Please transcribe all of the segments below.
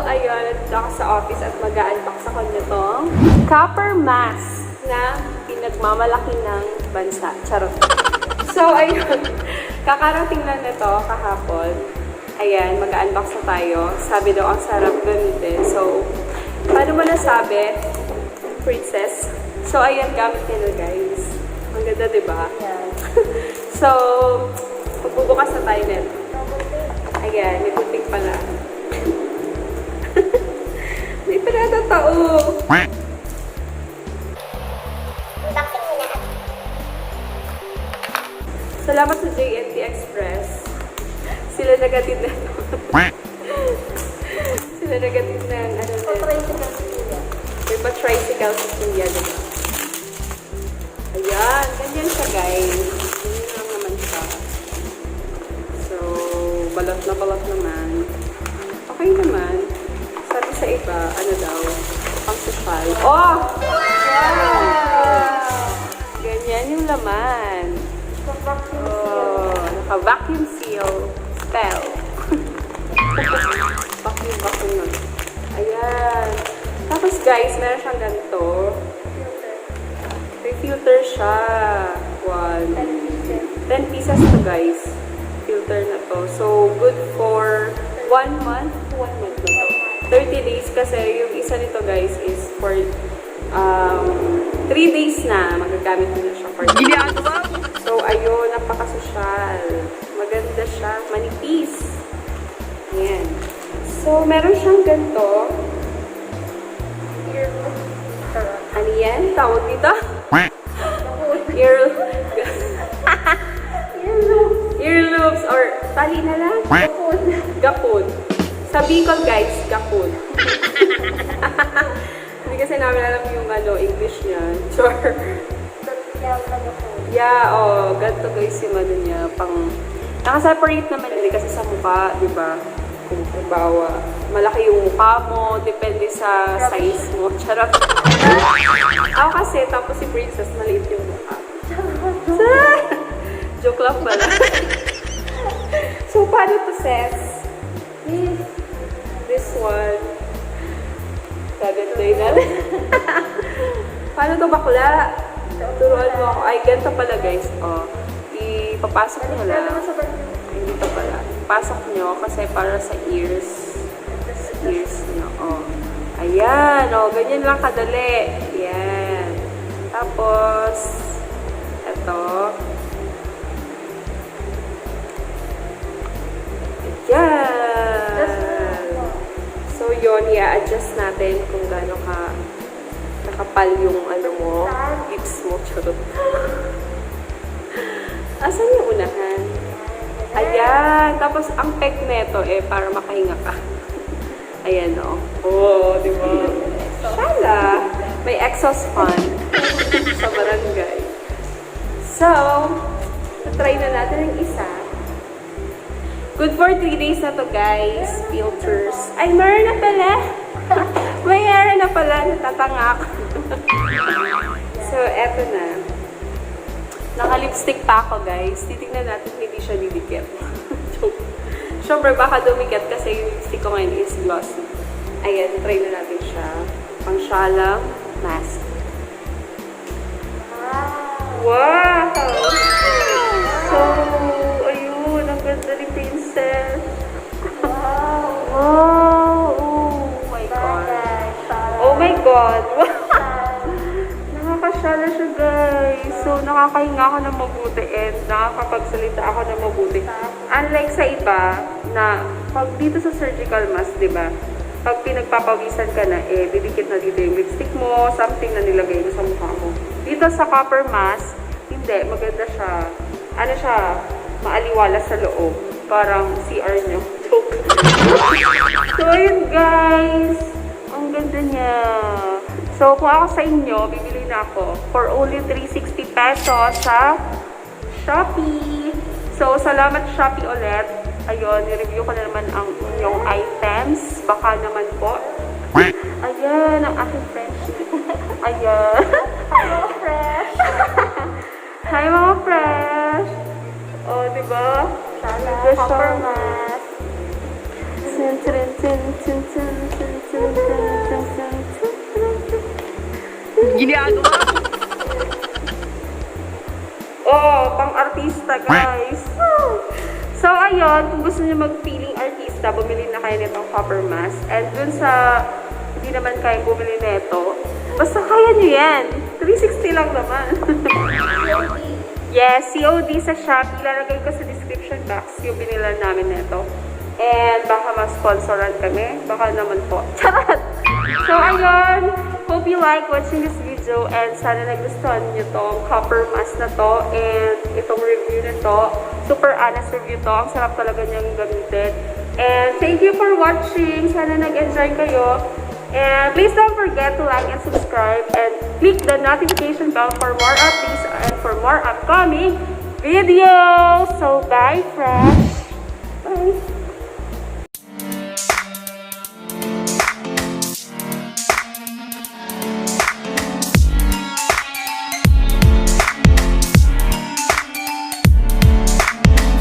ayun, nandito ako sa office at mag-unbox ako nitong Coppermask na pinagmamalaki ng bansa. Charot. So, ayun. Kakarating lang nito kahapon. Ayan, mag-unbox na tayo. Sabi daw, ang sarap gamitin. So, paano mo nasabi? Princess. So, ayan, gamit nila, guys. Ang ganda, diba? Yeah. So, magbubukas na tayo nito. Ayan, may putik pala. May pinatatao. Unboxing muna. Salamat sa JNT Express. Sila nagatid na ito. Sila nagatid ng ano na. Tricycle sa Kuya. May pa-tricycle sa Kuya, diba? Ayan, ganyan siya, guys. Ganyan lang naman siya. So, balot na balot naman. Okay naman. Sabi sa iba, ano daw, pang social. Oh! Wow! Ganyan yung laman. Oh, naka-vacuum seal. Spell. Vacuum na. Ayan. Tapos guys, meron siyang ganito. May filter siya. 10 pieces to guys. Filter na to. So, good for 1 month. 1 month na to. 30 days kasi yung isa nito guys is for 3 days na. Magagamit mo na siya for 3 days. So, ayun. Napaka-social. Maganda siya. Manipis. Ayan. So, meron siyang ganito. Ano yan? Tawag dito? Earloops or tali na lang? Gapon. Gapon. Sa Bicol guys, gapon. Hindi kasi namin alam yung English niya. Sure. Yeah, oh, ganito guys yung ano niya. Nakaseparate naman yun kasi sa mukha, di ba? Kung halimbawa, malaki yung mukha mo, depende sa size mo. Charot. Ako kasi, tapos si Princess, maliit yung mukha. Joke lang pala. So, paano to, Ses? This one. Gaganda yun. Paano to, bakla? Turuan mo ako. Ay, ganito pala, guys. Oh, ipapasok mo lang. Ay, dito pala. Pasok nyo kasi para sa ears. Ears nyo. Oh. Ayan. Oh, ganyan lang kadali. Ayan. Tapos, ito. Ayan. So, yun. I-adjust natin kung gaano ka nakapal yung ano mo. Lips mo. Charot. Asan yung unahan? Ayan. Tapos, ang peg neto para makahinga ka. Ayan, o. Oh, di ba? Shala! May exhaust fan sa barangay. So, try na natin ang isa. Good for 3 days na to, guys. Filters. Ay, meron na pala. Mayroon na pala. Natatangak. So, eto na. Naka-lipstick pa ako, guys. Titignan natin hindi siya didikit. Siyempre, baka dumikit kasi yung lipstick ko ngayon is glossy. Ayan, try na natin siya. Pang-shalang mask. Wow! So, ayun. Ang ganda ni Princess. Wow! Oh my God. Oh my God! Nakakashala siya, guys. So, nakakahinga ako ng mabuti and nakakapagsalita ako ng mabuti. Unlike sa iba, na pag dito sa surgical mask, di ba? Pag pinagpapawisan ka na, didikit na dito yung lipstick mo, something na nilagay mo sa mukha mo. Dito sa Coppermask, hindi, maganda siya. Ano siya? Maaliwala sa loob. Parang CR nyo. So, ayun, guys. Ang ganda niya. So, kung ako sa inyo, bibili na ako for only 360 pesos sa Shoppee. So, salamat Shoppee ulit. Ayun, i-review ko na naman ang inyong items. Baka naman po. Ayan, ang aking friendship. Ayan. Hi, mga fresh. Hi, mga fresh. O, diba? Coppermask. Ginagawa. Oh, pang-artista, guys. So, ayun, kung gusto niyo mag-feeling artista, bumili na kayo nitong Coppermask. And dun sa hindi naman kayo bumili nito, basta kaya niyo yan. 360 lang naman. Yes, COD sa Shoppee. Lalagay ko sa description box yung binilan namin nito. And baka ma-sponsoran kami. Baka naman po. Charot! So, ayun. Hope you like watching this video. And sana nagustuhan niyo tong Coppermask na to. And itong review nito. Super honest review to. Ang sarap talaga niyang gamitin. And thank you for watching. Sana nag-enjoy kayo. And please don't forget to like and subscribe. And click the notification bell for more updates and for more upcoming videos. So, bye, friends. Bye.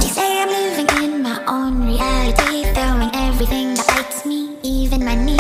They say I'm living in my own reality, throwing everything that bites me, even my knee.